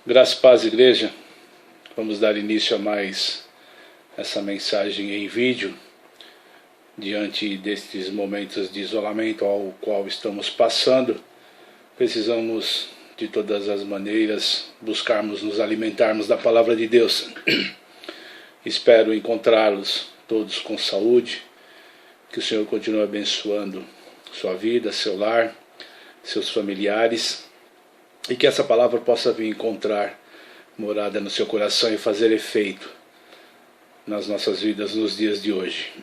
Graça e paz, igreja. Vamos dar início a mais essa mensagem em vídeo, diante destes momentos de isolamento ao qual estamos passando. Precisamos, de todas as maneiras, buscarmos nos alimentarmos da palavra de Deus. Espero encontrá-los todos com saúde, que o Senhor continue abençoando sua vida, seu lar, seus familiares, e que essa palavra possa vir encontrar morada no seu coração e fazer efeito nas nossas vidas nos dias de hoje.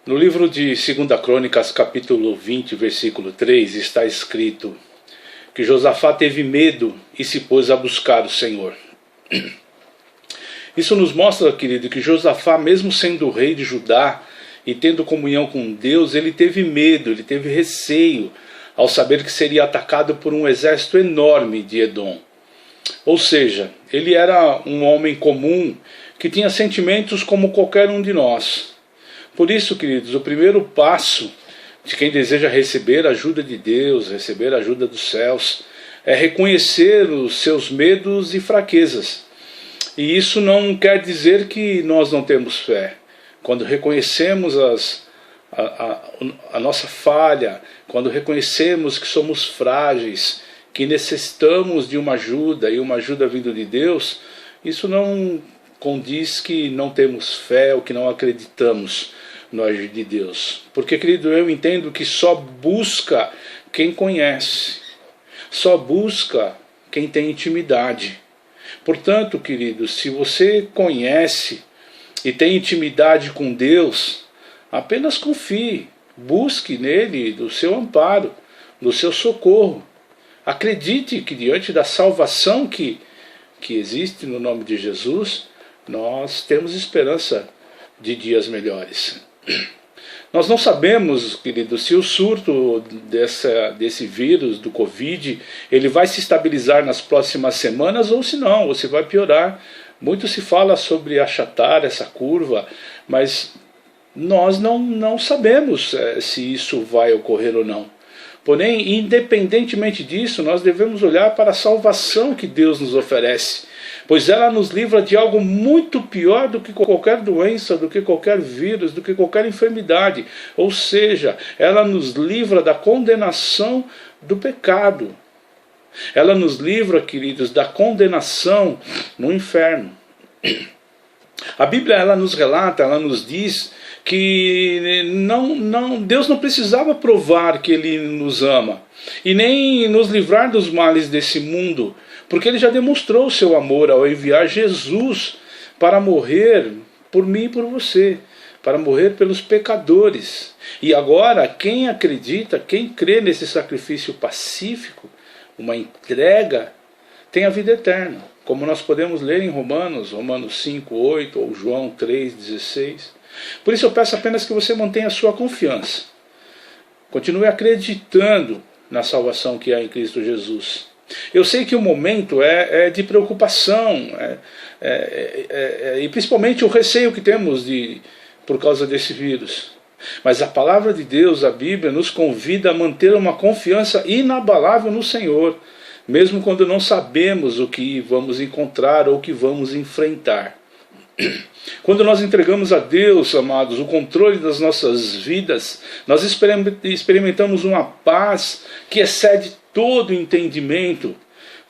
No livro de 2 Crônicas, capítulo 20, versículo 3, está escrito que Josafá teve medo e se pôs a buscar o Senhor. Isso nos mostra, querido, que Josafá, mesmo sendo rei de Judá e tendo comunhão com Deus, ele teve medo, ele teve receio ao saber que seria atacado por um exército enorme de Edom. Ou seja, ele era um homem comum que tinha sentimentos como qualquer um de nós. Por isso, queridos, o primeiro passo de quem deseja receber a ajuda de Deus, receber a ajuda dos céus, é reconhecer os seus medos e fraquezas. E isso não quer dizer que nós não temos fé. Quando reconhecemos a nossa falha, quando reconhecemos que somos frágeis, que necessitamos de uma ajuda e uma ajuda vinda de Deus, isso não condiz que não temos fé ou que não acreditamos no agir de Deus. Porque, querido, eu entendo que só busca quem conhece, só busca quem tem intimidade. Portanto, querido, se você conhece e tem intimidade com Deus, apenas confie, busque nele do seu amparo, do seu socorro. Acredite que diante da salvação que existe no nome de Jesus, nós temos esperança de dias melhores. Nós não sabemos, querido, se o surto desse vírus, do Covid, ele vai se estabilizar nas próximas semanas ou se não, ou se vai piorar. Muito se fala sobre achatar essa curva, mas nós não sabemos se isso vai ocorrer ou não. Porém, independentemente disso, nós devemos olhar para a salvação que Deus nos oferece, pois ela nos livra de algo muito pior do que qualquer doença, do que qualquer vírus, do que qualquer enfermidade. Ou seja, ela nos livra da condenação do pecado. Ela nos livra, queridos, da condenação no inferno. A Bíblia, ela nos relata, ela nos diz que Deus não precisava provar que Ele nos ama e nem nos livrar dos males desse mundo, porque Ele já demonstrou o seu amor ao enviar Jesus para morrer por mim e por você, para morrer pelos pecadores. E agora, quem acredita, quem crê nesse sacrifício pacífico, uma entrega, tem a vida eterna, como nós podemos ler em Romanos 5:8 ou João 3:16. Por isso eu peço apenas que você mantenha a sua confiança. Continue acreditando na salvação que há em Cristo Jesus. Eu sei que o momento é de preocupação, e principalmente o receio que temos por causa desse vírus. Mas a palavra de Deus, a Bíblia, nos convida a manter uma confiança inabalável no Senhor, mesmo quando não sabemos o que vamos encontrar ou o que vamos enfrentar. Quando nós entregamos a Deus, amados, o controle das nossas vidas, nós experimentamos uma paz que excede todo entendimento.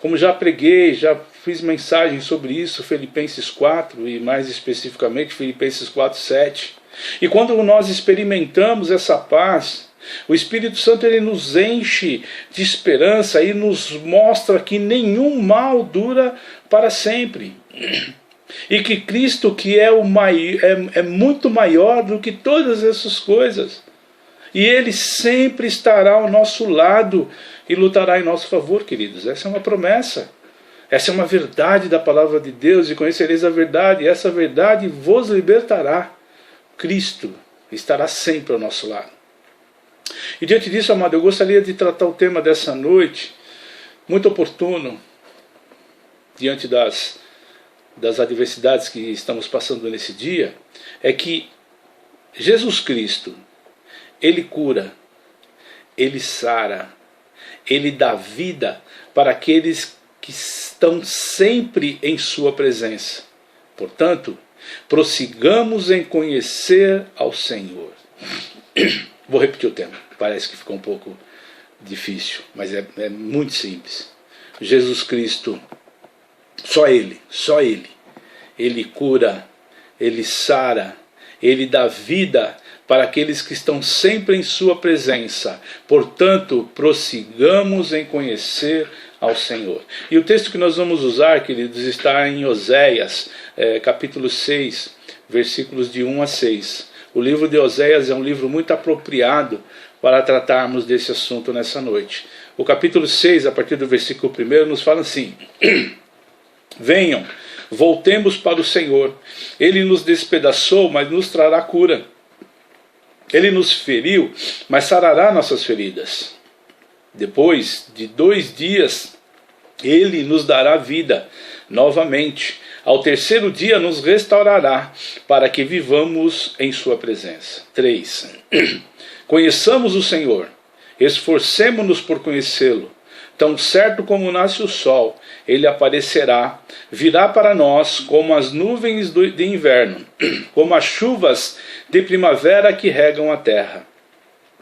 Como já preguei, já fiz mensagem sobre isso, Filipenses 4 e mais especificamente Filipenses 4:7. E quando nós experimentamos essa paz, o Espírito Santo, ele nos enche de esperança e nos mostra que nenhum mal dura para sempre. E que Cristo, que é muito maior do que todas essas coisas. E Ele sempre estará ao nosso lado e lutará em nosso favor, queridos. Essa é uma promessa. Essa é uma verdade da palavra de Deus. E conhecereis a verdade, e essa verdade vos libertará. Cristo estará sempre ao nosso lado. E diante disso, amado, eu gostaria de tratar o tema dessa noite, muito oportuno, diante das adversidades que estamos passando nesse dia, é que Jesus Cristo, Ele cura, Ele sara, Ele dá vida para aqueles que estão sempre em sua presença. Portanto, prossigamos em conhecer ao Senhor. Vou repetir o tema, parece que ficou um pouco difícil, mas é muito simples. Jesus Cristo, só Ele, Ele cura, Ele sara, Ele dá vida para aqueles que estão sempre em sua presença. Portanto, prossigamos em conhecer ao Senhor. E o texto que nós vamos usar, queridos, está em Oséias, capítulo 6, versículos de 1 a 6. O livro de Oséias é um livro muito apropriado para tratarmos desse assunto nessa noite. O capítulo 6, a partir do versículo 1, nos fala assim: venham, voltemos para o Senhor. Ele nos despedaçou, mas nos trará cura. Ele nos feriu, mas sarará nossas feridas. Depois de 2 dias, Ele nos dará vida novamente. Ao 3º dia nos restaurará, para que vivamos em sua presença. 3. Conheçamos o Senhor, esforcemo-nos por conhecê-lo. Tão certo como nasce o sol, Ele aparecerá, virá para nós como as nuvens de inverno, como as chuvas de primavera que regam a terra.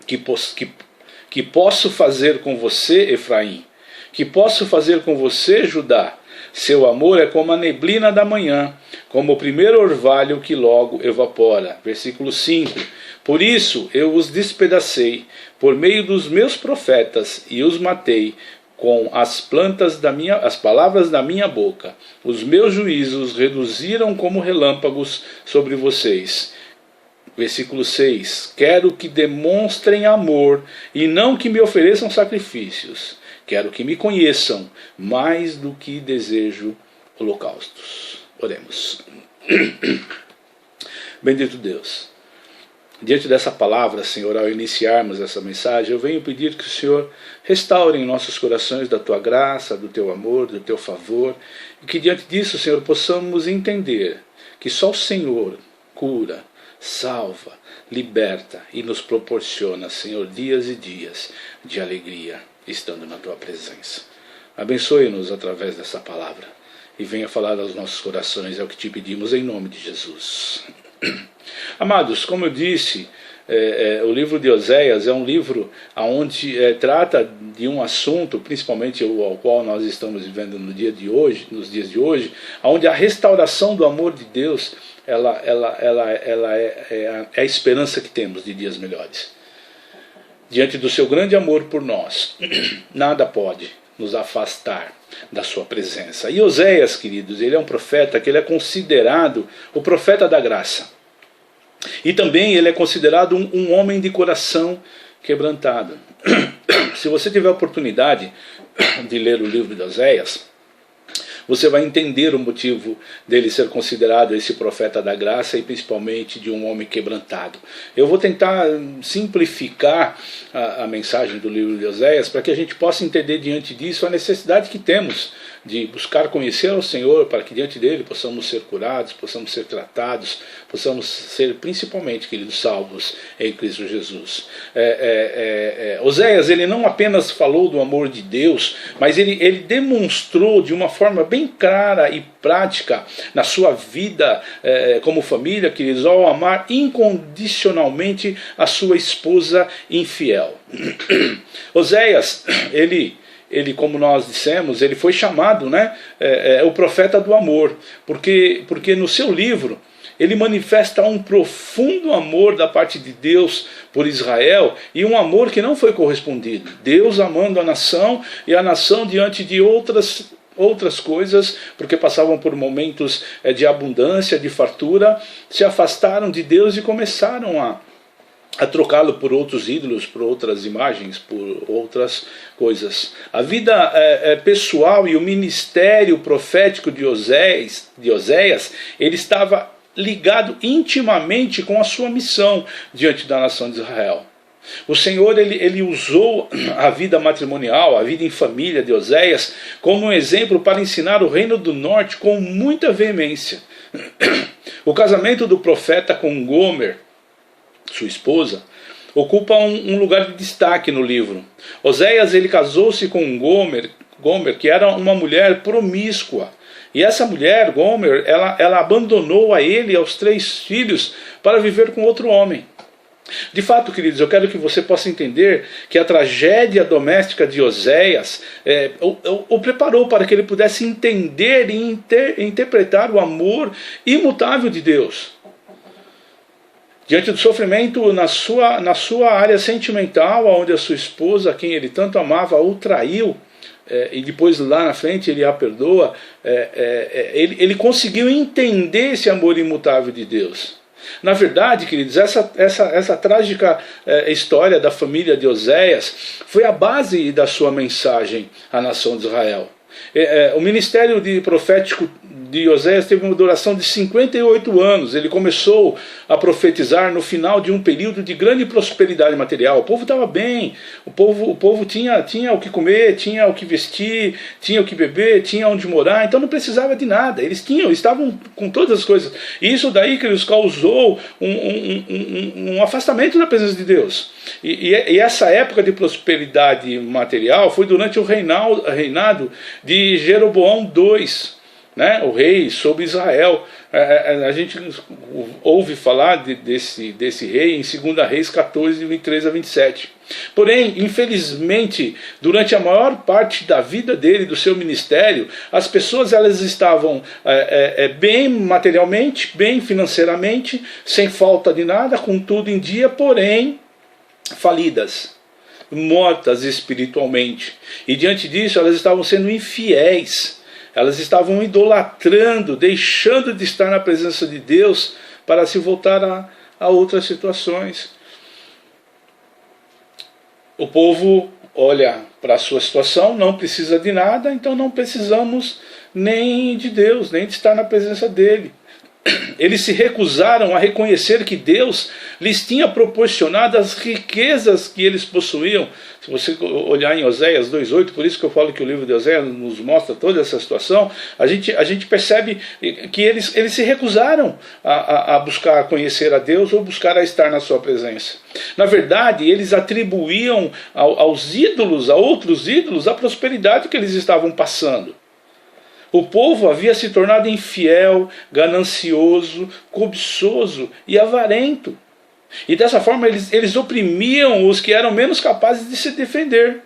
Que posso fazer com você, Efraim? Que posso fazer com você, Judá? Seu amor é como a neblina da manhã, como o primeiro orvalho que logo evapora. Versículo 5. Por isso eu os despedacei por meio dos meus profetas e os matei com as palavras da minha boca. Os meus juízos reduziram como relâmpagos sobre vocês. Versículo 6. Quero que demonstrem amor e não que me ofereçam sacrifícios. Quero que me conheçam mais do que desejo holocaustos. Oremos. Bendito Deus. Diante dessa palavra, Senhor, ao iniciarmos essa mensagem, eu venho pedir que o Senhor restaure em nossos corações da Tua graça, do Teu amor, do Teu favor, e que diante disso, Senhor, possamos entender que só o Senhor cura, salva, liberta e nos proporciona, Senhor, dias e dias de alegria, estando na Tua presença. Abençoe-nos através dessa palavra e venha falar aos nossos corações, é o que te pedimos em nome de Jesus. Amados, como eu disse, o livro de Oséias é um livro onde trata de um assunto, principalmente ao qual nós estamos vivendo nos dias de hoje, onde a restauração do amor de Deus ela é a esperança que temos de dias melhores. Diante do seu grande amor por nós, nada pode nos afastar da sua presença. E Oséias, queridos, ele é um profeta que ele é considerado o profeta da graça. E também ele é considerado um homem de coração quebrantado. Se você tiver a oportunidade de ler o livro de Oséias, você vai entender o motivo dele ser considerado esse profeta da graça e principalmente de um homem quebrantado. Eu vou tentar simplificar a mensagem do livro de Oséias para que a gente possa entender diante disso a necessidade que temos de buscar conhecer ao Senhor para que diante dele possamos ser curados, possamos ser tratados, possamos ser principalmente, queridos, salvos em Cristo Jesus. Oséias, ele não apenas falou do amor de Deus, mas ele demonstrou de uma forma bem clara e prática na sua vida como família, queridos, ao amar incondicionalmente a sua esposa infiel. Oséias, ele, como nós dissemos, ele foi chamado, o profeta do amor, porque no seu livro ele manifesta um profundo amor da parte de Deus por Israel e um amor que não foi correspondido. Deus amando a nação e a nação diante de outras coisas, porque passavam por momentos de abundância, de fartura, se afastaram de Deus e começaram a trocá-lo por outros ídolos, por outras imagens, por outras coisas. A vida pessoal e o ministério profético de Oséias, ele estava ligado intimamente com a sua missão diante da nação de Israel. O Senhor ele usou a vida matrimonial, a vida em família de Oséias como um exemplo para ensinar o reino do norte com muita veemência. O casamento do profeta com Gomer, sua esposa, ocupa um lugar de destaque no livro. Oséias ele casou-se com Gomer Gomer, que era uma mulher promíscua. E essa mulher, Gomer, ela abandonou a ele e aos 3 filhos para viver com outro homem. De fato, queridos, eu quero que você possa entender que a tragédia doméstica de Oséias o preparou para que ele pudesse entender e interpretar o amor imutável de Deus. Diante do sofrimento na sua área sentimental, onde a sua esposa, a quem ele tanto amava, o traiu, e depois lá na frente ele a perdoa, ele conseguiu entender esse amor imutável de Deus. Na verdade, queridos, essa trágica história da família de Oséias foi a base da sua mensagem à nação de Israel. O ministério profético de Oséias teve uma duração de 58 anos. Ele começou a profetizar no final de um período de grande prosperidade material. O povo estava bem, o povo tinha o que comer, tinha o que vestir, tinha o que beber, tinha onde morar, então não precisava de nada. Eles estavam com todas as coisas. E isso daí que lhes causou um afastamento da presença de Deus. E essa época de prosperidade material foi durante o reinado de Jeroboão II, né, o rei sobre Israel. A gente ouve falar desse rei em 2 Reis 14, de 23 a 27. Porém, infelizmente, durante a maior parte da vida dele, do seu ministério, as pessoas elas estavam bem materialmente, bem financeiramente, sem falta de nada, com tudo em dia, porém falidas, mortas espiritualmente. E diante disso elas estavam sendo infiéis, elas estavam idolatrando, deixando de estar na presença de Deus para se voltar a outras situações. O povo olha para a sua situação, não precisa de nada, então não precisamos nem de Deus, nem de estar na presença dele. Eles se recusaram a reconhecer que Deus lhes tinha proporcionado as riquezas que eles possuíam. Se você olhar em Oséias 2,8, por isso que eu falo que o livro de Oséias nos mostra toda essa situação, a gente percebe que eles se recusaram a buscar conhecer a Deus ou buscar a estar na sua presença. Na verdade, eles atribuíam aos ídolos, a outros ídolos, a prosperidade que eles estavam passando. O povo havia se tornado infiel, ganancioso, cobiçoso e avarento. E dessa forma eles oprimiam os que eram menos capazes de se defender.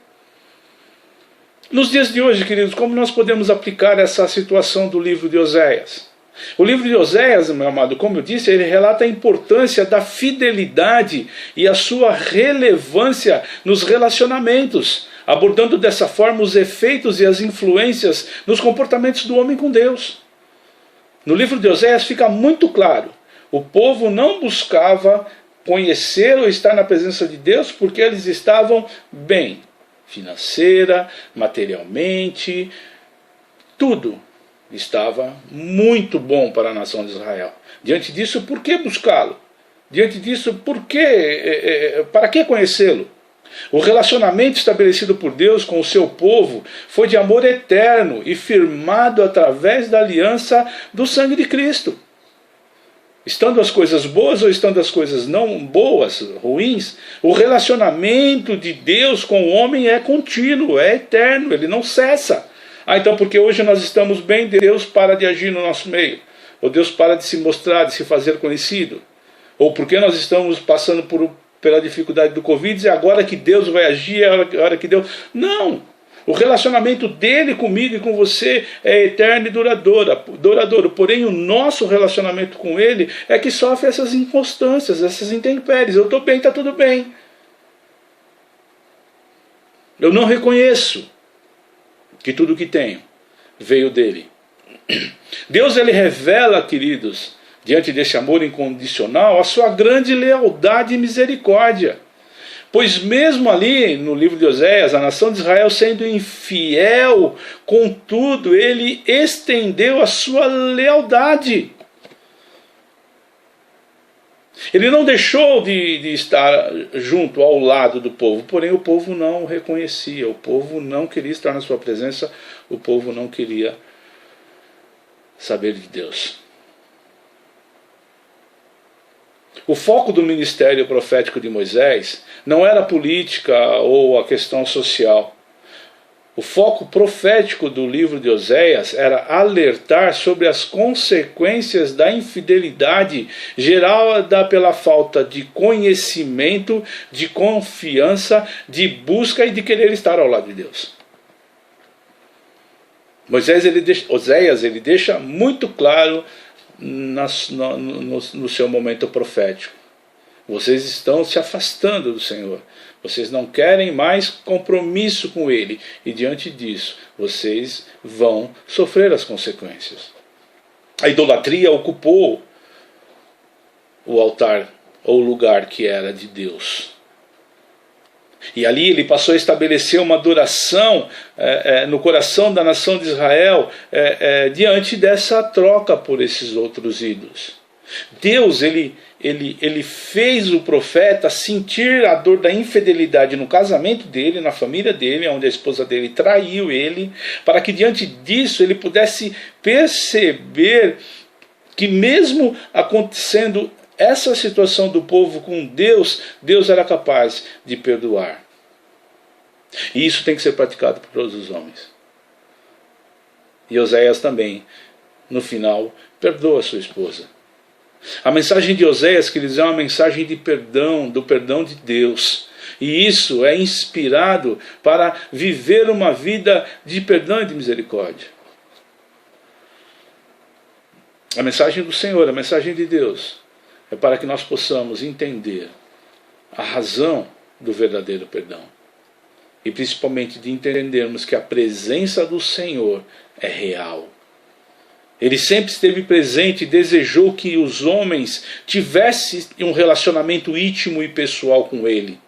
Nos dias de hoje, queridos, como nós podemos aplicar essa situação do livro de Oséias? O livro de Oséias, meu amado, como eu disse, ele relata a importância da fidelidade e a sua relevância nos relacionamentos, abordando dessa forma os efeitos e as influências nos comportamentos do homem com Deus. No livro de Oséias fica muito claro, o povo não buscava conhecer ou estar na presença de Deus porque eles estavam bem, financeira, materialmente, tudo estava muito bom para a nação de Israel. Diante disso, por que buscá-lo? Diante disso, para que conhecê-lo? O relacionamento estabelecido por Deus com o seu povo foi de amor eterno e firmado através da aliança do sangue de Cristo. Estando as coisas boas ou estando as coisas não boas, ruins, o relacionamento de Deus com o homem é contínuo, é eterno, ele não cessa. Então porque hoje nós estamos bem, Deus para de agir no nosso meio, ou Deus para de se mostrar, de se fazer conhecido, ou porque nós estamos passando pela dificuldade do Covid, e agora que Deus vai agir, é a hora que Deus... Não! O relacionamento dele comigo e com você é eterno e duradouro. Porém, o nosso relacionamento com ele é que sofre essas inconstâncias, essas intempéries. Eu estou bem, está tudo bem. Eu não reconheço que tudo que tenho veio dele. Deus, ele revela, queridos, diante desse amor incondicional, a sua grande lealdade e misericórdia. Pois mesmo ali no livro de Oséias, a nação de Israel sendo infiel, contudo, ele estendeu a sua lealdade. Ele não deixou de estar junto ao lado do povo, porém o povo não o reconhecia, o povo não queria estar na sua presença, o povo não queria saber de Deus. O foco do ministério profético de Moisés não era a política ou a questão social. O foco profético do livro de Oséias era alertar sobre as consequências da infidelidade gerada pela falta de conhecimento, de confiança, de busca e de querer estar ao lado de Deus. Oséias ele deixa muito claro no seu momento profético: vocês estão se afastando do Senhor. Vocês não querem mais compromisso com Ele. E diante disso, vocês vão sofrer as consequências. A idolatria ocupou o altar, ou o lugar que era de Deus. E ali ele passou a estabelecer uma adoração no coração da nação de Israel diante dessa troca por esses outros ídolos. Deus, ele fez o profeta sentir a dor da infidelidade no casamento dele, na família dele, onde a esposa dele traiu ele, para que diante disso ele pudesse perceber que mesmo acontecendo essa situação do povo com Deus, Deus era capaz de perdoar. E isso tem que ser praticado por todos os homens. E Oséias também, no final, perdoa sua esposa. A mensagem de Oséias, queridos, é uma mensagem de perdão, do perdão de Deus. E isso é inspirado para viver uma vida de perdão e de misericórdia. A mensagem do Senhor, a mensagem de Deus, é para que nós possamos entender a razão do verdadeiro perdão. E principalmente de entendermos que a presença do Senhor é real. Ele sempre esteve presente e desejou que os homens tivessem um relacionamento íntimo e pessoal com Ele.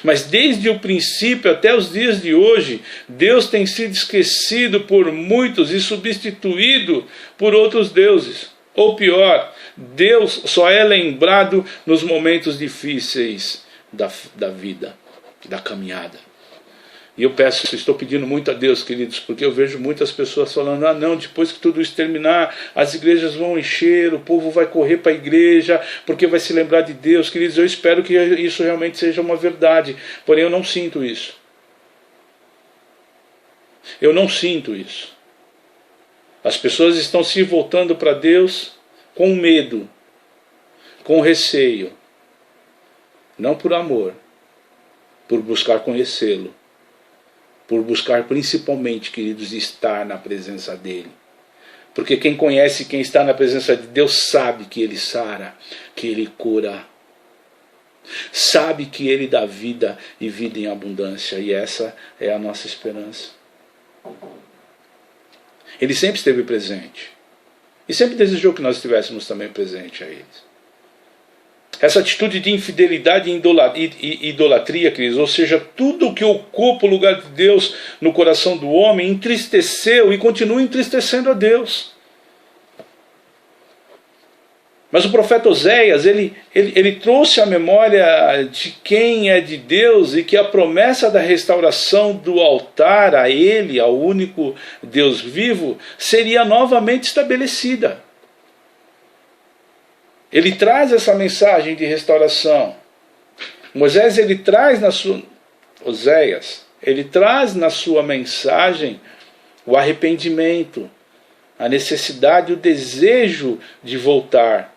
Mas desde o princípio até os dias de hoje, Deus tem sido esquecido por muitos e substituído por outros deuses. Ou pior, Deus só é lembrado nos momentos difíceis da vida, da caminhada. E eu estou pedindo muito a Deus, queridos, porque eu vejo muitas pessoas falando: ah não, depois que tudo isso terminar, as igrejas vão encher, o povo vai correr para a igreja, porque vai se lembrar de Deus. Queridos, eu espero que isso realmente seja uma verdade, porém eu não sinto isso. Eu não sinto isso. As pessoas estão se voltando para Deus com medo, com receio, não por amor, por buscar conhecê-lo. Por buscar principalmente, queridos, estar na presença dEle. Porque quem conhece, quem está na presença de Deus, sabe que Ele sara, que Ele cura. Sabe que Ele dá vida e vida em abundância. E essa é a nossa esperança. Ele sempre esteve presente. E sempre desejou que nós estivéssemos também presentes a Ele. Essa atitude de infidelidade e idolatria, queridos, ou seja, tudo o que ocupa o lugar de Deus no coração do homem, entristeceu e continua entristecendo a Deus. Mas o profeta Oséias, ele trouxe a memória de quem é de Deus e que a promessa da restauração do altar a Ele, ao único Deus vivo, seria novamente estabelecida. Ele traz essa mensagem de restauração. Oséias, ele traz na sua mensagem o arrependimento, a necessidade, o desejo de voltar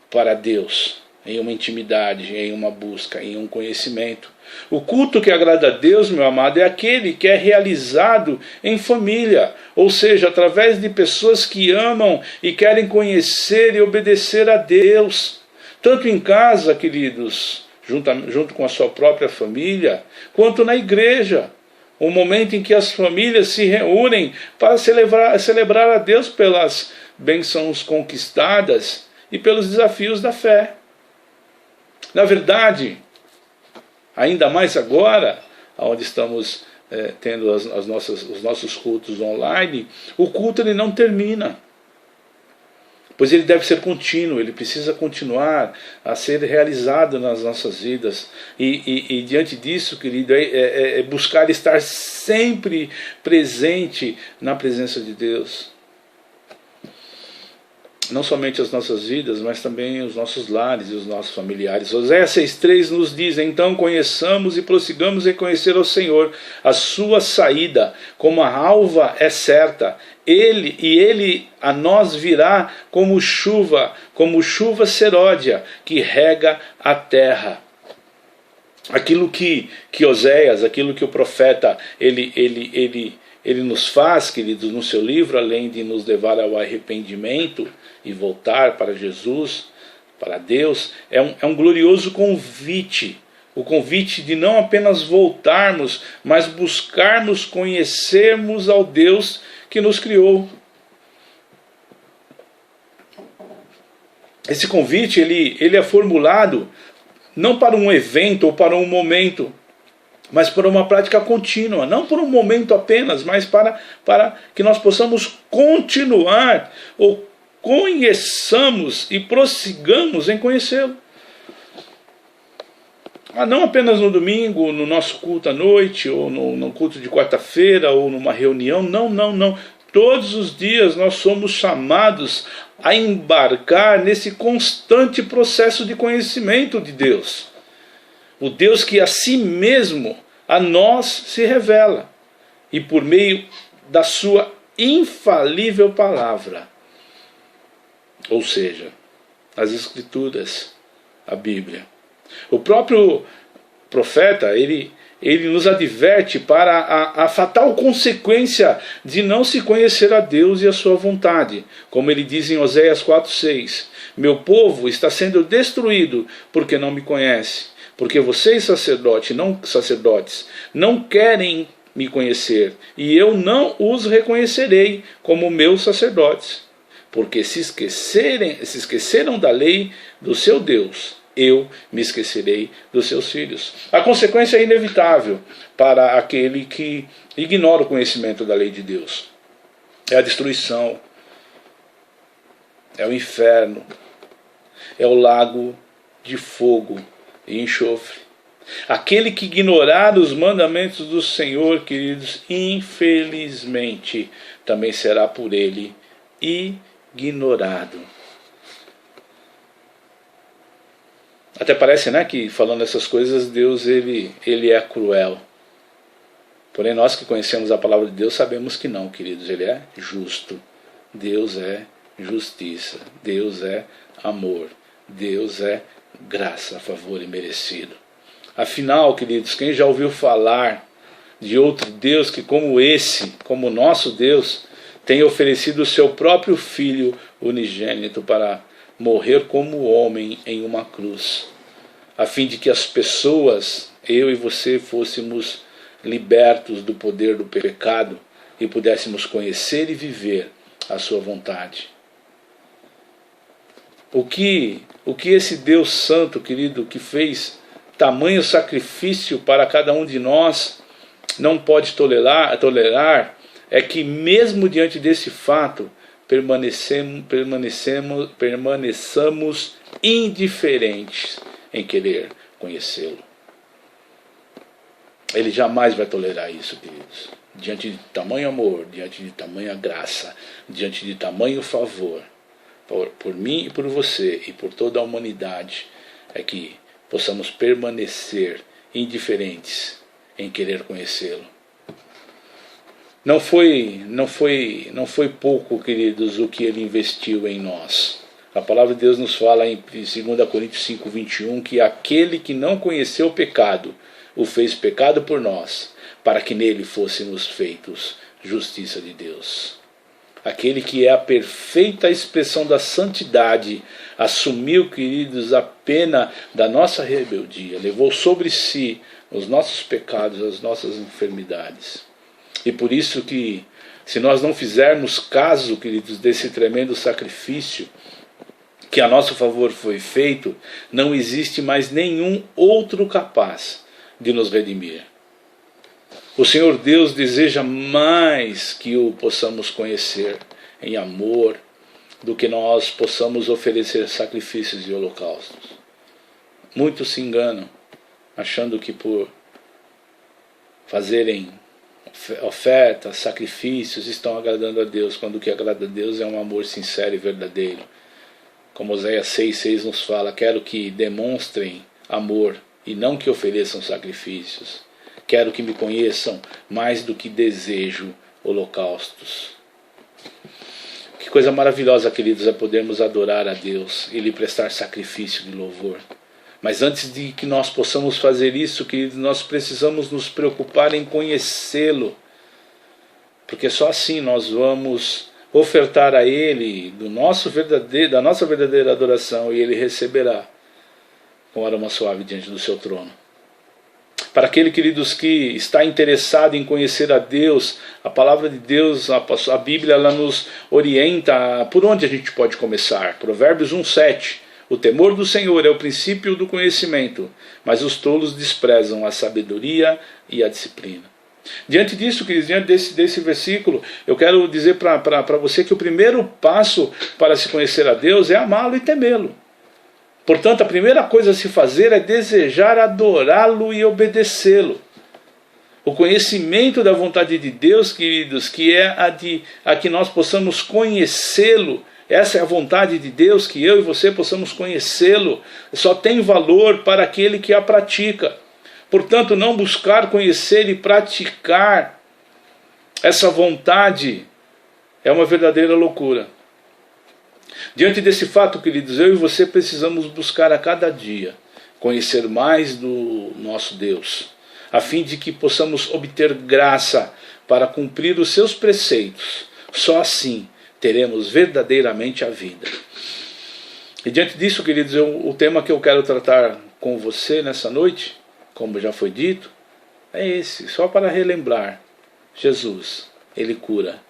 para Deus, em uma intimidade, em uma busca, em um conhecimento. O culto que agrada a Deus, meu amado, é aquele que é realizado em família, ou seja, através de pessoas que amam e querem conhecer e obedecer a Deus, tanto em casa, queridos, junto com a sua própria família, quanto na igreja. Um momento em que as famílias se reúnem para celebrar a Deus pelas bênçãos conquistadas e pelos desafios da fé. Na verdade, ainda mais agora, onde estamos tendo os nossos cultos online, o culto ele não termina. Pois ele deve ser contínuo, ele precisa continuar a ser realizado nas nossas vidas. E diante disso, querido, é buscar estar sempre presente na presença de Deus. não somente as nossas vidas, mas também os nossos lares e os nossos familiares. Oséias 6,3 nos diz: então conheçamos e prossigamos em conhecer ao Senhor, a sua saída, como a alva é certa, ele a nós virá como chuva seródia, que rega a terra. Aquilo que Oséias, aquilo que o profeta, ele nos faz, queridos, no seu livro, além de nos levar ao arrependimento e voltar para Jesus, para Deus, é um glorioso convite. O convite de não apenas voltarmos, mas buscarmos conhecermos ao Deus que nos criou. Esse convite ele é formulado não para um evento ou para um momento, mas para uma prática contínua, não por um momento apenas, mas para que nós possamos continuar, ou conheçamos e prossigamos em conhecê-lo. Não apenas no domingo, no nosso culto à noite, ou no culto de quarta-feira, ou numa reunião, não. Todos os dias nós somos chamados a embarcar nesse constante processo de conhecimento de Deus. O Deus que a si mesmo a nós se revela, e por meio da sua infalível palavra, ou seja, as Escrituras, a Bíblia. O próprio profeta, ele nos adverte para a fatal consequência de não se conhecer a Deus e a sua vontade, como ele diz em Oséias 4,6: meu povo está sendo destruído porque não me conhece. Porque vocês, sacerdotes, não querem me conhecer, e eu não os reconhecerei como meus sacerdotes. Porque se esqueceram da lei do seu Deus, eu me esquecerei dos seus filhos. A consequência é inevitável para aquele que ignora o conhecimento da lei de Deus. É a destruição, é o inferno, é o lago de fogo e enxofre. Aquele que ignorar os mandamentos do Senhor, queridos, infelizmente também será por ele ignorado. Até parece, que falando essas coisas, Deus ele é cruel. Porém, nós que conhecemos a palavra de Deus sabemos que não, queridos. Ele é justo. Deus é justiça. Deus é amor. Deus é graça, favor e merecido. Afinal, queridos, quem já ouviu falar de outro Deus que como esse, como nosso Deus, tem oferecido o seu próprio Filho unigênito para morrer como homem em uma cruz, a fim de que as pessoas, eu e você, fôssemos libertos do poder do pecado e pudéssemos conhecer e viver a sua vontade. O que esse Deus Santo, querido, que fez tamanho sacrifício para cada um de nós, não pode tolerar é que mesmo diante desse fato, permaneçamos indiferentes em querer conhecê-lo. Ele jamais vai tolerar isso, queridos. Diante de tamanho amor, diante de tamanha graça, diante de tamanho favor, por mim e por você e por toda a humanidade, é que possamos permanecer indiferentes em querer conhecê-lo. Não foi pouco, queridos, o que ele investiu em nós. A palavra de Deus nos fala em 2 Coríntios 5:21 que aquele que não conheceu o pecado, o fez pecado por nós, para que nele fôssemos feitos justiça de Deus. Aquele que é a perfeita expressão da santidade, assumiu, queridos, a pena da nossa rebeldia, levou sobre si os nossos pecados, as nossas enfermidades. E por isso que, se nós não fizermos caso, queridos, desse tremendo sacrifício que a nosso favor foi feito, não existe mais nenhum outro capaz de nos redimir. O Senhor Deus deseja mais que o possamos conhecer em amor do que nós possamos oferecer sacrifícios e holocaustos. Muitos se enganam, achando que por fazerem ofertas, sacrifícios estão agradando a Deus, quando o que agrada a Deus é um amor sincero e verdadeiro. Como Oséias 6,6 nos fala, quero que demonstrem amor e não que ofereçam sacrifícios. Quero que me conheçam mais do que desejo holocaustos. Que coisa maravilhosa, queridos, é podermos adorar a Deus e lhe prestar sacrifício de louvor. Mas antes de que nós possamos fazer isso, queridos, nós precisamos nos preocupar em conhecê-lo. Porque só assim nós vamos ofertar a Ele da nossa verdadeira adoração, e Ele receberá com aroma suave diante do seu trono. Para aquele, queridos, que está interessado em conhecer a Deus, a palavra de Deus, a Bíblia, ela nos orienta por onde a gente pode começar. Provérbios 1,7. O temor do Senhor é o princípio do conhecimento, mas os tolos desprezam a sabedoria e a disciplina. Diante disso, queridos, diante desse versículo, eu quero dizer para você que o primeiro passo para se conhecer a Deus é amá-lo e temê-lo. Portanto, a primeira coisa a se fazer é desejar adorá-lo e obedecê-lo. O conhecimento da vontade de Deus, queridos, que é a que nós possamos conhecê-lo. Essa é a vontade de Deus, que eu e você possamos conhecê-lo. Só tem valor para aquele que a pratica. Portanto, não buscar conhecer e praticar essa vontade é uma verdadeira loucura. Diante desse fato, queridos, eu e você precisamos buscar a cada dia conhecer mais do nosso Deus, a fim de que possamos obter graça para cumprir os seus preceitos. Só assim teremos verdadeiramente a vida. E diante disso, queridos, o tema que eu quero tratar com você nessa noite, como já foi dito, é esse, só para relembrar. Jesus, Ele cura,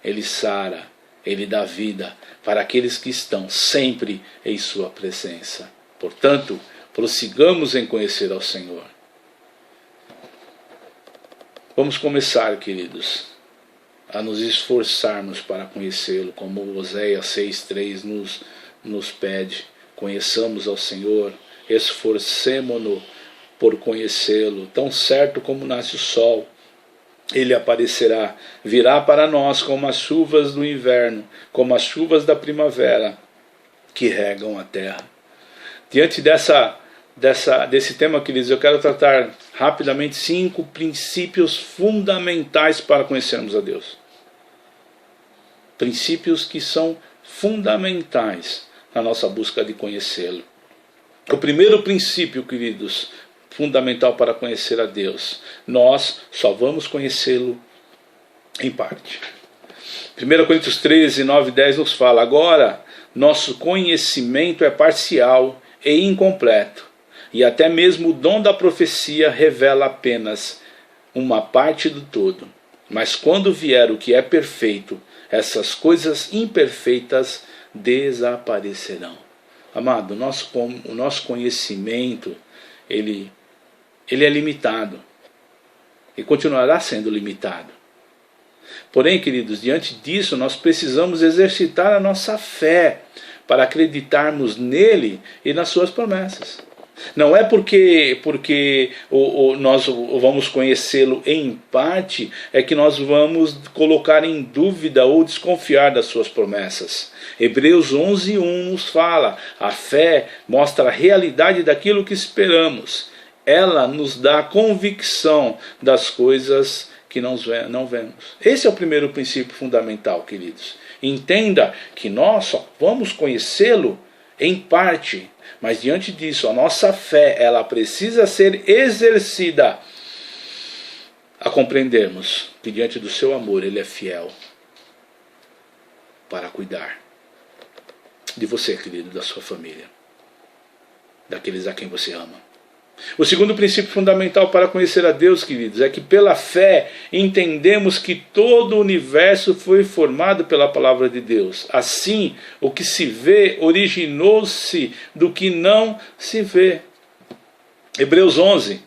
Ele sara, Ele dá vida para aqueles que estão sempre em sua presença. Portanto, prossigamos em conhecer ao Senhor. Vamos começar, queridos, a nos esforçarmos para conhecê-lo, como Oséias 6,3 nos pede. Conheçamos ao Senhor, esforcemo-nos por conhecê-lo. Tão certo como nasce o sol, Ele aparecerá, virá para nós como as chuvas do inverno, como as chuvas da primavera que regam a terra. Diante desse tema, queridos, eu quero tratar rapidamente 5 princípios fundamentais para conhecermos a Deus. Princípios que são fundamentais na nossa busca de conhecê-lo. O primeiro princípio, queridos, fundamental para conhecer a Deus: nós só vamos conhecê-lo em parte. 1 Coríntios 13, 9 e 10 nos fala: agora, nosso conhecimento é parcial e incompleto, e até mesmo o dom da profecia revela apenas uma parte do todo. Mas quando vier o que é perfeito, essas coisas imperfeitas desaparecerão. Amado, o nosso conhecimento, ele é limitado e continuará sendo limitado. Porém, queridos, diante disso nós precisamos exercitar a nossa fé para acreditarmos nele e nas suas promessas. Não é porque nós vamos conhecê-lo em parte é que nós vamos colocar em dúvida ou desconfiar das suas promessas. Hebreus 11:1 nos fala: a fé mostra a realidade daquilo que esperamos. Ela nos dá a convicção das coisas que não vemos. Esse é o primeiro princípio fundamental, queridos. Entenda que nós só vamos conhecê-lo em parte, mas diante disso a nossa fé, ela precisa ser exercida a compreendermos que diante do seu amor Ele é fiel para cuidar de você, querido, da sua família, daqueles a quem você ama. O segundo princípio fundamental para conhecer a Deus, queridos, é que pela fé entendemos que todo o universo foi formado pela palavra de Deus. Assim, o que se vê originou-se do que não se vê. Hebreus 11,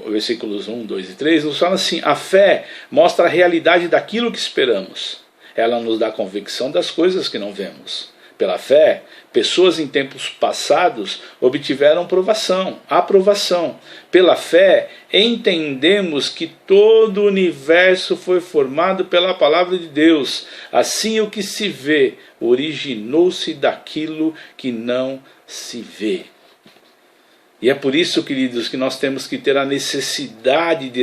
versículos 1, 2 e 3, nos fala assim: a fé mostra a realidade daquilo que esperamos. Ela nos dá convicção das coisas que não vemos. Pela fé, pessoas em tempos passados obtiveram aprovação. Pela fé, entendemos que todo o universo foi formado pela palavra de Deus. Assim, o que se vê originou-se daquilo que não se vê. E é por isso, queridos, que nós temos que ter a necessidade de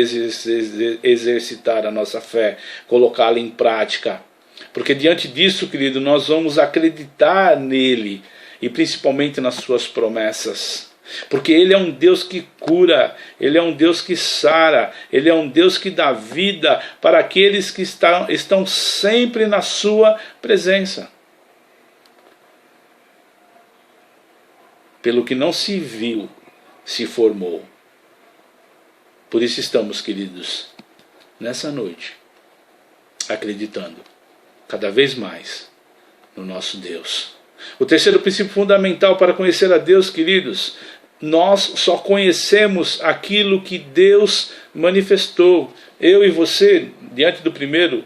exercitar a nossa fé, colocá-la em prática. Porque diante disso, querido, nós vamos acreditar nele e principalmente nas suas promessas. Porque Ele é um Deus que cura, Ele é um Deus que sara, Ele é um Deus que dá vida para aqueles que estão sempre na sua presença. Pelo que não se viu, se formou. Por isso estamos, queridos, nessa noite, acreditando cada vez mais no nosso Deus. O terceiro princípio fundamental para conhecer a Deus, queridos, nós só conhecemos aquilo que Deus manifestou. Eu e você, diante do primeiro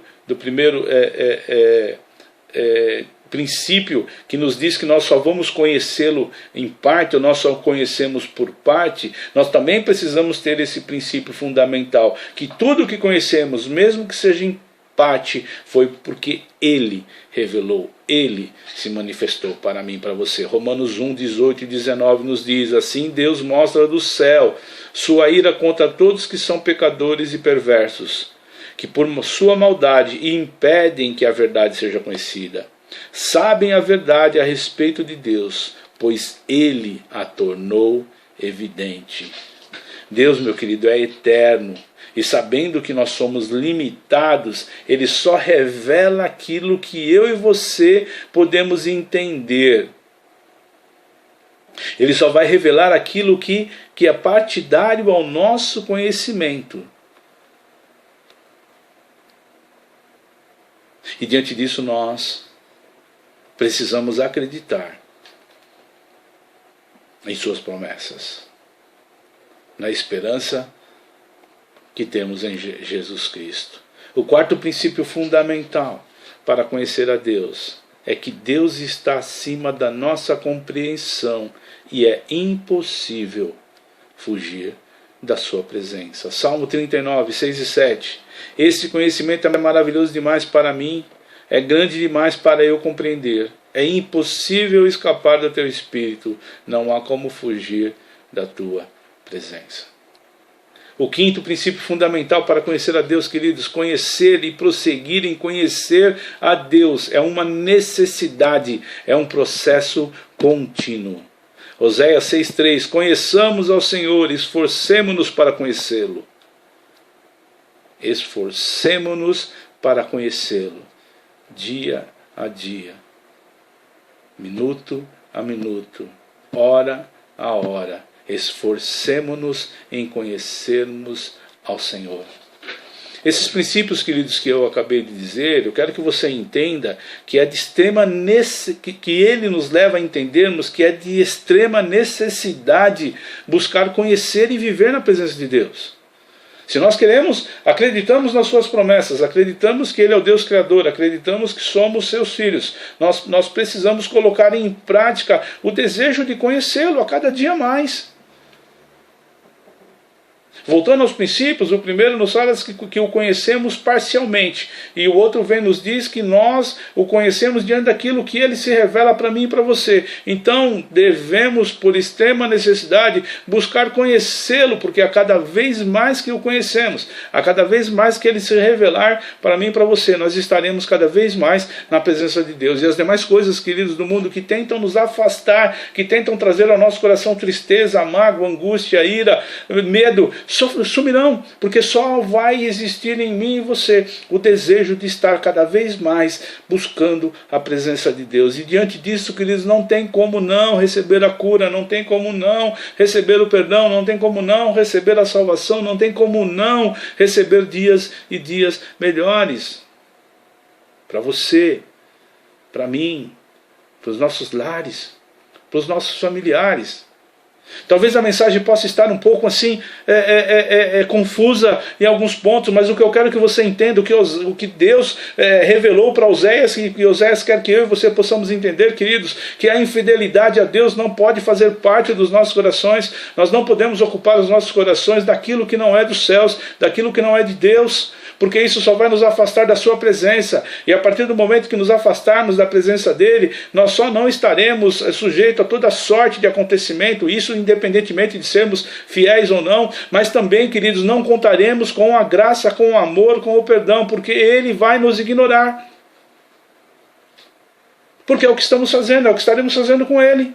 princípio que nos diz que nós só vamos conhecê-lo em parte, ou nós só conhecemos por parte, nós também precisamos ter esse princípio fundamental, que tudo o que conhecemos, mesmo que seja em parte, foi porque Ele revelou, Ele se manifestou para mim, para você. Romanos 1, 18 e 19 nos diz: assim Deus mostra do céu sua ira contra todos que são pecadores e perversos, que por sua maldade impedem que a verdade seja conhecida. Sabem a verdade a respeito de Deus, pois Ele a tornou evidente. Deus, meu querido, é eterno. E sabendo que nós somos limitados, Ele só revela aquilo que eu e você podemos entender. Ele só vai revelar aquilo que é partidário ao nosso conhecimento. E diante disso nós precisamos acreditar em suas promessas, na esperança que temos em Jesus Cristo. O quarto princípio fundamental para conhecer a Deus é que Deus está acima da nossa compreensão e é impossível fugir da sua presença. Salmo 39, 6 e 7. Esse conhecimento é maravilhoso demais para mim, é grande demais para eu compreender. É impossível escapar do teu espírito, não há como fugir da tua presença. O quinto princípio fundamental para conhecer a Deus, queridos, conhecer e prosseguir em conhecer a Deus é uma necessidade, é um processo contínuo. Oséias 6,3: conheçamos ao Senhor, esforcemo-nos para conhecê-lo. Esforcemo-nos para conhecê-lo, dia a dia, minuto a minuto, hora a hora. Esforcemo-nos em conhecermos ao Senhor. Esses princípios, queridos, que eu acabei de dizer, eu quero que você entenda que é de extrema que ele nos leva a entendermos que é de extrema necessidade buscar conhecer e viver na presença de Deus. Se nós acreditamos nas suas promessas, acreditamos que Ele é o Deus Criador, acreditamos que somos seus filhos, nós precisamos colocar em prática o desejo de conhecê-lo a cada dia mais. Voltando aos princípios, o primeiro nos fala que o conhecemos parcialmente, e o outro nos diz que nós o conhecemos diante daquilo que ele se revela para mim e para você. Então devemos, por extrema necessidade, buscar conhecê-lo, porque a cada vez mais que o conhecemos, a cada vez mais que ele se revelar para mim e para você, nós estaremos cada vez mais na presença de Deus. E as demais coisas, queridos, do mundo que tentam nos afastar, que tentam trazer ao nosso coração tristeza, mágoa, angústia, ira, medo, sumirão, porque só vai existir em mim e você o desejo de estar cada vez mais buscando a presença de Deus. E diante disso, queridos, não tem como não receber a cura, não tem como não receber o perdão, não tem como não receber a salvação, não tem como não receber dias e dias melhores para você, para mim, para os nossos lares, para os nossos familiares. Talvez a mensagem possa estar um pouco assim, confusa em alguns pontos, mas o que eu quero que você entenda, o que Deus revelou para Oséias, e Oséias quer que eu e você possamos entender, queridos, que a infidelidade a Deus não pode fazer parte dos nossos corações. Nós não podemos ocupar os nossos corações daquilo que não é dos céus, daquilo que não é de Deus, porque isso só vai nos afastar da sua presença, e a partir do momento que nos afastarmos da presença dele, nós só não estaremos sujeitos a toda sorte de acontecimento, isso independentemente de sermos fiéis ou não, mas também, queridos, não contaremos com a graça, com o amor, com o perdão, porque ele vai nos ignorar, porque é o que estamos fazendo, é o que estaremos fazendo com ele.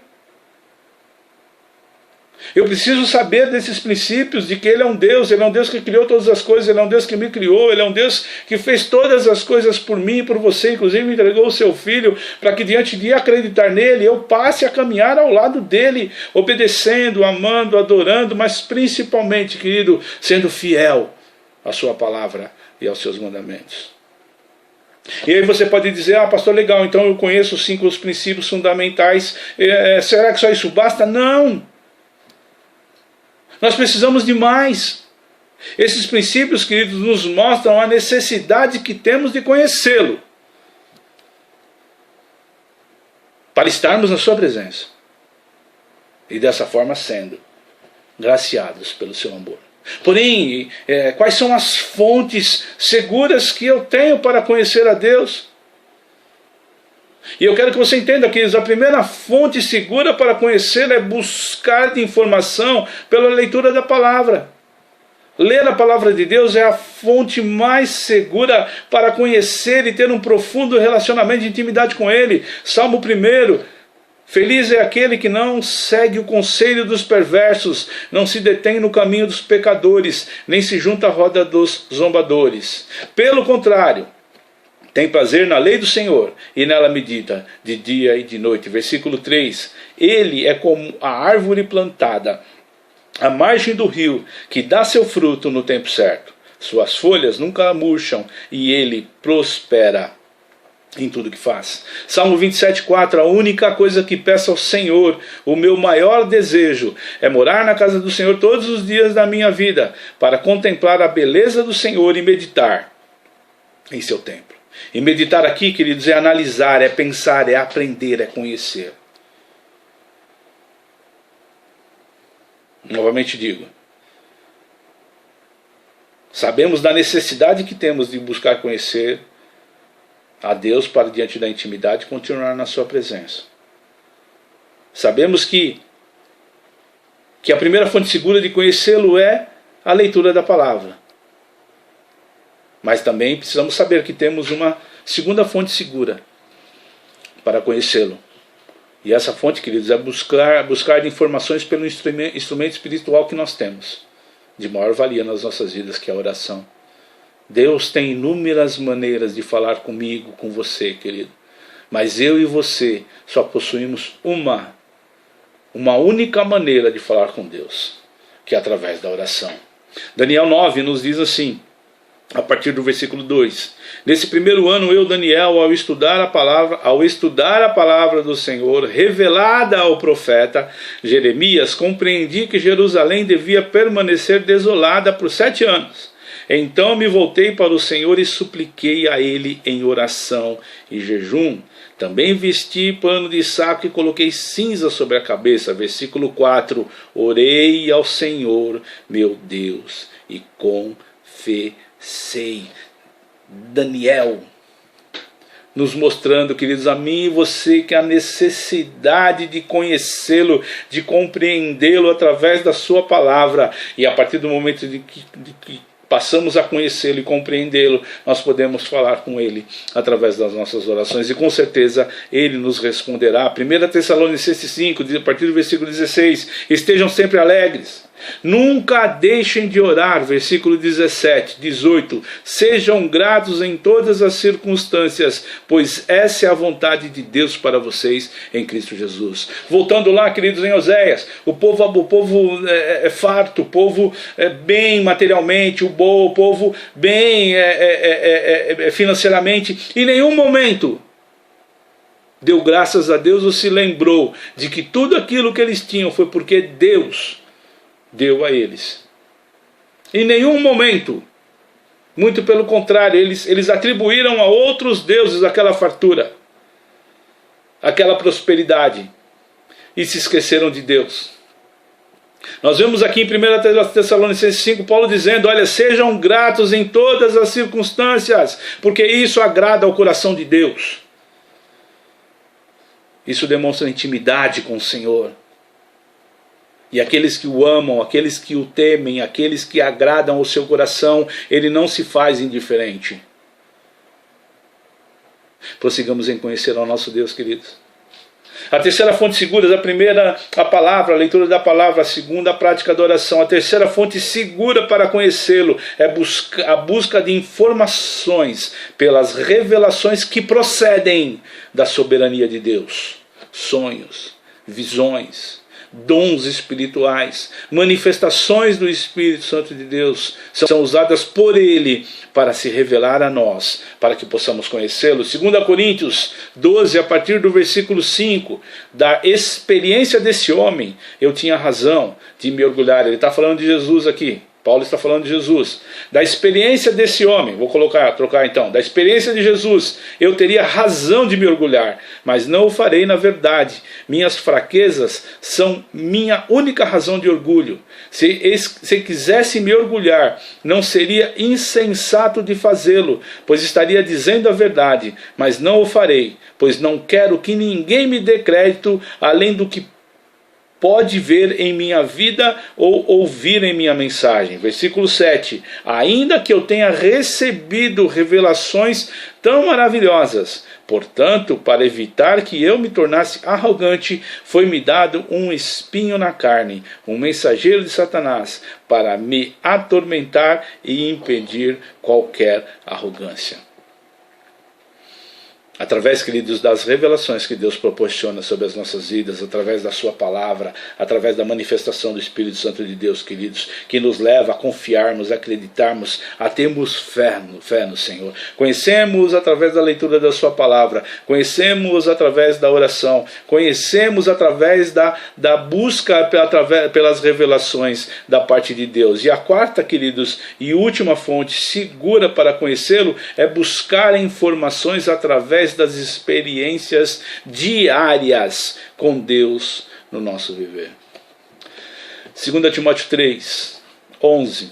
Eu preciso saber desses princípios, de que Ele é um Deus que criou todas as coisas, Ele é um Deus que me criou, Ele é um Deus que fez todas as coisas por mim e por você, inclusive me entregou o seu Filho, para que diante de acreditar nele, eu passe a caminhar ao lado dele, obedecendo, amando, adorando, mas principalmente, querido, sendo fiel à sua palavra e aos seus mandamentos. E aí você pode dizer, pastor, legal, então eu conheço os princípios fundamentais, será que só isso basta? Não! Nós precisamos de mais. Esses princípios, queridos, nos mostram a necessidade que temos de conhecê-lo, para estarmos na sua presença, e dessa forma sendo graciados pelo seu amor. Porém, quais são as fontes seguras que eu tenho para conhecer a Deus? E eu quero que você entenda, queridos, a primeira fonte segura para conhecê-lo é buscar de informação pela leitura da palavra. Ler a palavra de Deus é a fonte mais segura para conhecer e ter um profundo relacionamento de intimidade com Ele. Salmo 1: feliz é aquele que não segue o conselho dos perversos, não se detém no caminho dos pecadores, nem se junta à roda dos zombadores. Pelo contrário, tem prazer na lei do Senhor, e nela medita de dia e de noite. Versículo 3. Ele é como a árvore plantada à margem do rio, que dá seu fruto no tempo certo. Suas folhas nunca murcham, e ele prospera em tudo que faz. Salmo 27:4. A única coisa que peço ao Senhor, o meu maior desejo, é morar na casa do Senhor todos os dias da minha vida, para contemplar a beleza do Senhor e meditar em seu templo. E meditar aqui, queridos, é analisar, é pensar, é aprender, é conhecer. Novamente digo, sabemos da necessidade que temos de buscar conhecer a Deus para, diante da intimidade, continuar na sua presença. Sabemos que a primeira fonte segura de conhecê-lo é a leitura da palavra. Mas também precisamos saber que temos uma segunda fonte segura para conhecê-lo. E essa fonte, queridos, é buscar informações pelo instrumento espiritual que nós temos, de maior valia nas nossas vidas, que é a oração. Deus tem inúmeras maneiras de falar comigo, com você, querido. Mas eu e você só possuímos uma única maneira de falar com Deus, que é através da oração. Daniel 9 nos diz assim, a partir do versículo 2. Nesse primeiro ano, eu, Daniel, ao estudar a palavra do Senhor, revelada ao profeta Jeremias, compreendi que Jerusalém devia permanecer desolada por 7 anos. Então me voltei para o Senhor e supliquei a Ele em oração e jejum. Também vesti pano de saco e coloquei cinza sobre a cabeça. Versículo 4. Orei ao Senhor, meu Deus, e confessei. Daniel nos mostrando, queridos, a mim e você, que a necessidade de conhecê-lo, de compreendê-lo através da sua palavra, e a partir do momento de que passamos a conhecê-lo e compreendê-lo, nós podemos falar com ele através das nossas orações, e com certeza ele nos responderá. 1 Tessalonicenses 5, a partir do versículo 16, estejam sempre alegres, nunca deixem de orar. Versículo 17, 18, sejam gratos em todas as circunstâncias, pois essa é a vontade de Deus para vocês em Cristo Jesus. Voltando lá, queridos, em Oséias, o povo é farto, o povo é bem materialmente, o povo bem financeiramente. Em nenhum momento deu graças a Deus ou se lembrou de que tudo aquilo que eles tinham foi porque Deus deu a eles. Em nenhum momento, muito pelo contrário, eles atribuíram a outros deuses aquela fartura, aquela prosperidade, e se esqueceram de Deus. Nós vemos aqui em 1 Tessalonicenses 5, Paulo dizendo, olha, sejam gratos em todas as circunstâncias, porque isso agrada ao coração de Deus. Isso demonstra intimidade com o Senhor. E aqueles que o amam, aqueles que o temem, aqueles que agradam ao seu coração, ele não se faz indiferente. Prossigamos em conhecer ao nosso Deus, queridos. A terceira fonte segura, a primeira, a palavra, a leitura da palavra, a segunda, a prática da oração. A terceira fonte segura para conhecê-lo é a busca de informações pelas revelações que procedem da soberania de Deus. Sonhos, visões, dons espirituais, manifestações do Espírito Santo de Deus são usadas por Ele para se revelar a nós, para que possamos conhecê-lo. 2 Coríntios 12, a partir do versículo 5, da experiência desse homem, eu tinha razão de me orgulhar. Ele está falando de Jesus aqui. Paulo está falando de Jesus. Da experiência desse homem, vou trocar então, da experiência de Jesus, eu teria razão de me orgulhar, mas não o farei na verdade. Minhas fraquezas são minha única razão de orgulho. Se quisesse me orgulhar, não seria insensato de fazê-lo, pois estaria dizendo a verdade, mas não o farei, pois não quero que ninguém me dê crédito além do que pode ver em minha vida ou ouvir em minha mensagem. Versículo 7. Ainda que eu tenha recebido revelações tão maravilhosas, portanto, para evitar que eu me tornasse arrogante, foi-me dado um espinho na carne, um mensageiro de Satanás, para me atormentar e impedir qualquer arrogância. Através, queridos, das revelações que Deus proporciona sobre as nossas vidas, através da sua palavra, através da manifestação do Espírito Santo de Deus, queridos, que nos leva a confiarmos, a acreditarmos, a termos fé no Senhor. Conhecemos através da leitura da sua palavra, conhecemos através da oração, conhecemos através da busca pelas revelações da parte de Deus. E a quarta, queridos, e última fonte segura para conhecê-lo é buscar informações através das experiências diárias com Deus no nosso viver. 2 Timóteo 3, 11.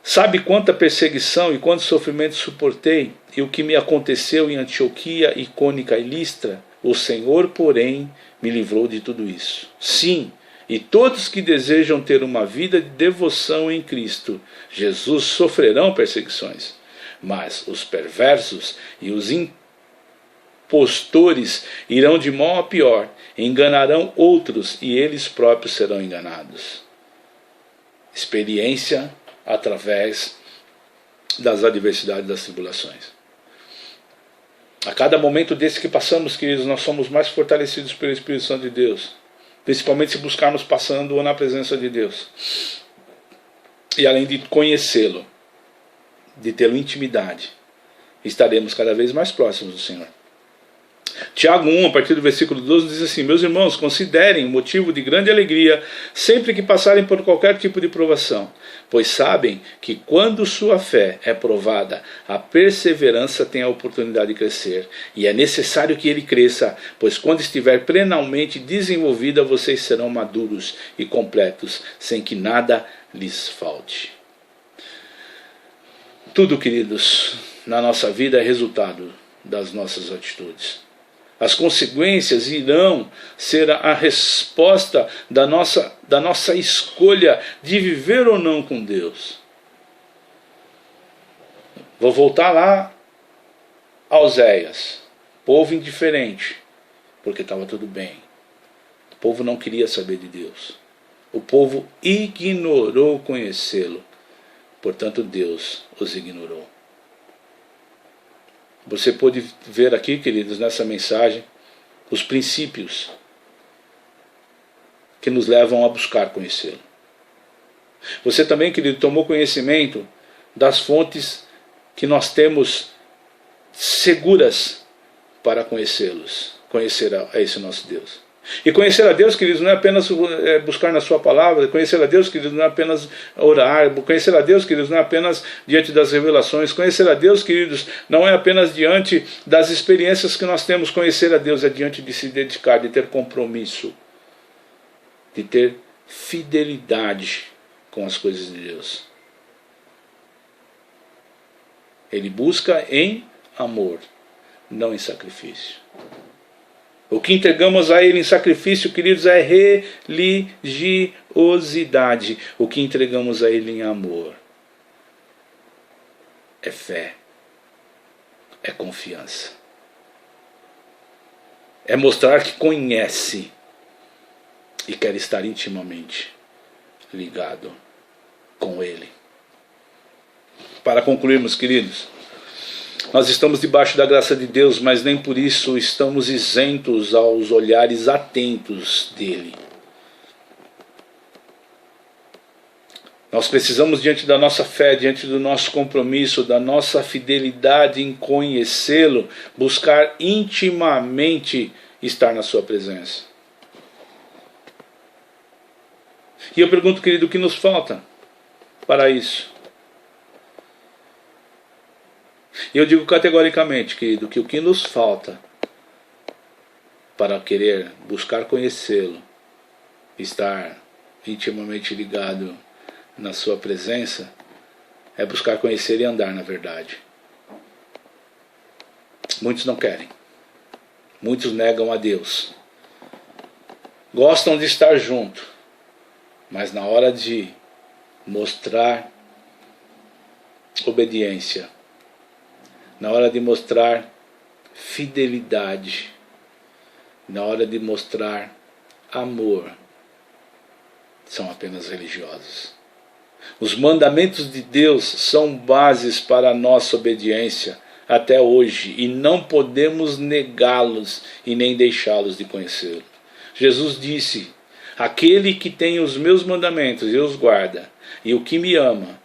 Sabe quanta perseguição e quanto sofrimento suportei, e o que me aconteceu em Antioquia, Icônica e Listra? O Senhor, porém, me livrou de tudo isso. Sim, e todos que desejam ter uma vida de devoção em Cristo Jesus sofrerão perseguições. Mas os perversos e os impostores irão de mal a pior, enganarão outros e eles próprios serão enganados. Experiência através das adversidades, das tribulações. A cada momento desse que passamos, queridos, nós somos mais fortalecidos pelo Espírito Santo de Deus, principalmente se buscarmos passando na presença de Deus. E além de conhecê-lo, de tê-lo intimidade, estaremos cada vez mais próximos do Senhor. Tiago 1, a partir do versículo 12, diz assim: meus irmãos, considerem motivo de grande alegria sempre que passarem por qualquer tipo de provação, pois sabem que quando sua fé é provada, a perseverança tem a oportunidade de crescer, e é necessário que ele cresça, pois quando estiver plenamente desenvolvida, vocês serão maduros e completos, sem que nada lhes falte. Tudo, queridos, na nossa vida é resultado das nossas atitudes. As consequências irão ser a resposta da nossa escolha de viver ou não com Deus. Vou voltar lá a Oséias. Povo indiferente, porque estava tudo bem. O povo não queria saber de Deus. O povo ignorou conhecê-lo. Portanto, Deus os ignorou. Você pode ver aqui, queridos, nessa mensagem, os princípios que nos levam a buscar conhecê-lo. Você também, querido, tomou conhecimento das fontes que nós temos seguras para conhecer a esse nosso Deus. E conhecer a Deus, queridos, não é apenas buscar na sua palavra. Conhecer a Deus, queridos, não é apenas orar. Conhecer a Deus, queridos, não é apenas diante das revelações. Conhecer a Deus, queridos, não é apenas diante das experiências que nós temos. Conhecer a Deus é diante de se dedicar, de ter compromisso, de ter fidelidade com as coisas de Deus. Ele busca em amor, não em sacrifício. O que entregamos a Ele em sacrifício, queridos, é religiosidade. O que entregamos a Ele em amor é fé, é confiança. É mostrar que conhece e quer estar intimamente ligado com Ele. Para concluirmos, queridos, nós estamos debaixo da graça de Deus, mas nem por isso estamos isentos aos olhares atentos dele. Nós precisamos, diante da nossa fé, diante do nosso compromisso, da nossa fidelidade em conhecê-lo, buscar intimamente estar na sua presença. E eu pergunto, querido, o que nos falta para isso? E eu digo categoricamente, querido, que o que nos falta para querer buscar conhecê-lo, estar intimamente ligado na sua presença, é buscar conhecer e andar na verdade. Muitos não querem. Muitos negam a Deus. Gostam de estar junto, mas na hora de mostrar obediência, na hora de mostrar fidelidade, na hora de mostrar amor, são apenas religiosos. Os mandamentos de Deus são bases para a nossa obediência até hoje, e não podemos negá-los e nem deixá-los de conhecê-lo. Jesus disse: aquele que tem os meus mandamentos e os guarda, e o que me ama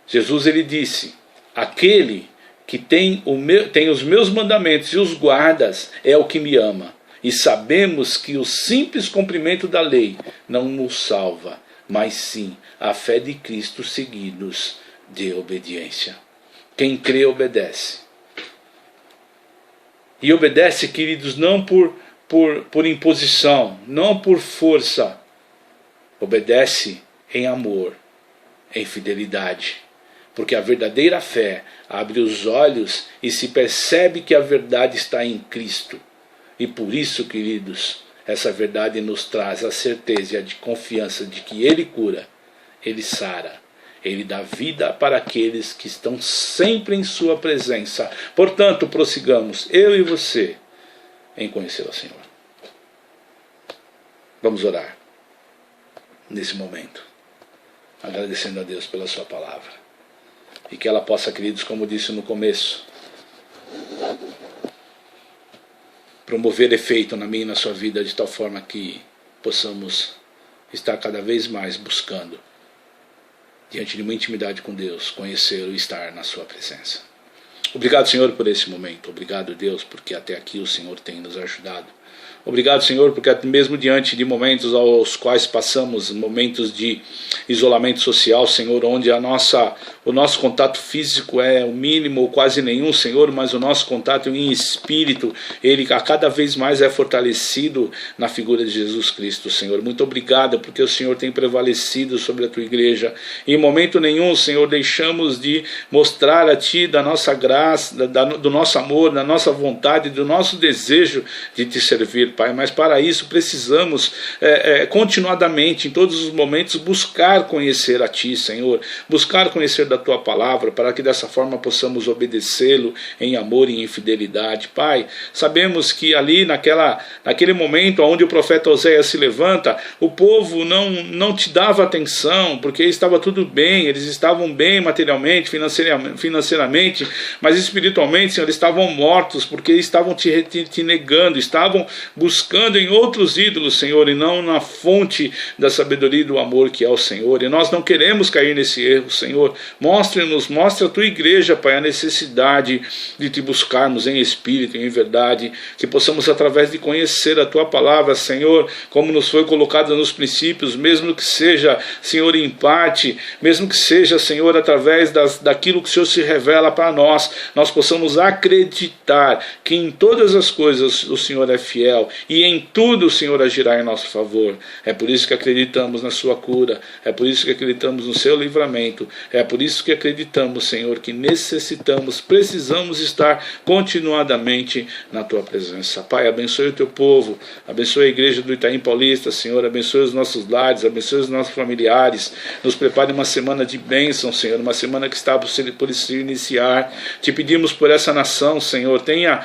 Jesus, ele disse: aquele que tem os meus mandamentos e os guardas é o que me ama. E sabemos que o simples cumprimento da lei não nos salva, mas sim a fé de Cristo seguidos de obediência. Quem crê obedece. E obedece, queridos, não por imposição, não por força. Obedece em amor, em fidelidade. Porque a verdadeira fé abre os olhos e se percebe que a verdade está em Cristo. E por isso, queridos, essa verdade nos traz a certeza e a confiança de que Ele cura, Ele sara, Ele dá vida para aqueles que estão sempre em sua presença. Portanto, prossigamos, eu e você, em conhecer o Senhor. Vamos orar nesse momento, agradecendo a Deus pela sua palavra. E que ela possa, queridos, como disse no começo, promover efeito na minha e na sua vida, de tal forma que possamos estar cada vez mais buscando, diante de uma intimidade com Deus, conhecê-lo e estar na sua presença. Obrigado, Senhor, por esse momento. Obrigado, Deus, porque até aqui o Senhor tem nos ajudado. Obrigado, Senhor, porque mesmo diante de momentos aos quais passamos, momentos de isolamento social, Senhor, onde o nosso contato físico é o mínimo ou quase nenhum, Senhor, mas o nosso contato em espírito, ele a cada vez mais é fortalecido na figura de Jesus Cristo, Senhor. Muito obrigado, porque o Senhor tem prevalecido sobre a tua igreja. Em momento nenhum, Senhor, deixamos de mostrar a Ti da nossa graça, do nosso amor, da nossa vontade, do nosso desejo de Te servir, Pai, mas para isso precisamos continuadamente, em todos os momentos, buscar conhecer a Ti, Senhor, buscar conhecer da Tua palavra, para que dessa forma possamos obedecê-lo em amor e em fidelidade. Pai, sabemos que ali naquele momento onde o profeta Oséias se levanta, o povo não te dava atenção, porque estava tudo bem, eles estavam bem materialmente, financeiramente, mas espiritualmente, Senhor, eles estavam mortos, porque estavam te negando, estavam buscando em outros ídolos, Senhor, e não na fonte da sabedoria e do amor que é o Senhor. E nós não queremos cair nesse erro, Senhor. Mostre-nos, mostre a tua igreja, Pai, a necessidade de te buscarmos em espírito e em verdade, que possamos, através de conhecer a tua palavra, Senhor, como nos foi colocada nos princípios, mesmo que seja, Senhor, em parte, mesmo que seja, Senhor, através daquilo que o Senhor se revela para nós, nós possamos acreditar que em todas as coisas o Senhor é fiel e em tudo o Senhor agirá em nosso favor. É por isso que acreditamos na sua cura, é por isso que acreditamos no seu livramento, é por isso que acreditamos, Senhor, que necessitamos, precisamos estar continuadamente na tua presença. Pai, abençoe o teu povo, abençoe a igreja do Itaim Paulista, Senhor, abençoe os nossos lares, abençoe os nossos familiares, nos prepare uma semana de bênção, Senhor, uma semana que está por se iniciar. Te pedimos por essa nação, Senhor, tenha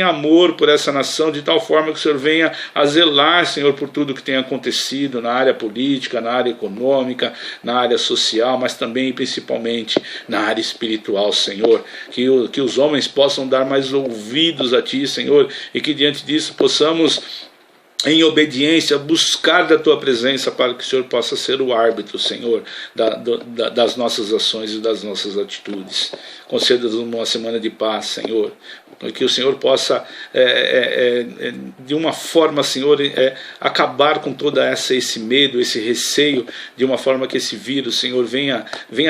amor por essa nação, de tal forma que o Senhor venha a zelar, Senhor, por tudo que tem acontecido na área política, na área econômica, na área social, mas também e principalmente na área espiritual, Senhor, que os homens possam dar mais ouvidos a Ti, Senhor, e que diante disso possamos, em obediência, buscar da tua presença, para que o Senhor possa ser o árbitro, Senhor, das nossas ações e das nossas atitudes. Conceda-nos uma semana de paz, Senhor, que o Senhor possa, de uma forma, Senhor, acabar com todo esse medo, esse receio, de uma forma que esse vírus, Senhor, venha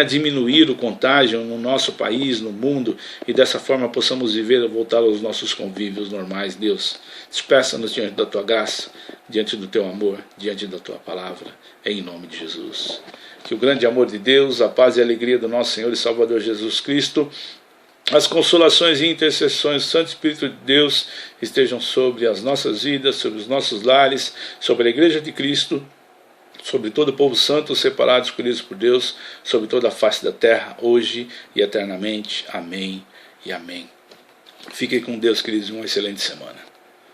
diminuir o contágio no nosso país, no mundo, e dessa forma possamos viver, voltar aos nossos convívios normais, Deus. Despeça-nos diante da tua graça, diante do teu amor, diante da tua palavra, em nome de Jesus. Que o grande amor de Deus, a paz e a alegria do nosso Senhor e Salvador Jesus Cristo, as consolações e intercessões do Santo Espírito de Deus estejam sobre as nossas vidas, sobre os nossos lares, sobre a Igreja de Cristo, sobre todo o povo santo, separado, escolhidos por Deus, sobre toda a face da terra, hoje e eternamente. Amém e amém. Fiquem com Deus, queridos, e uma excelente semana.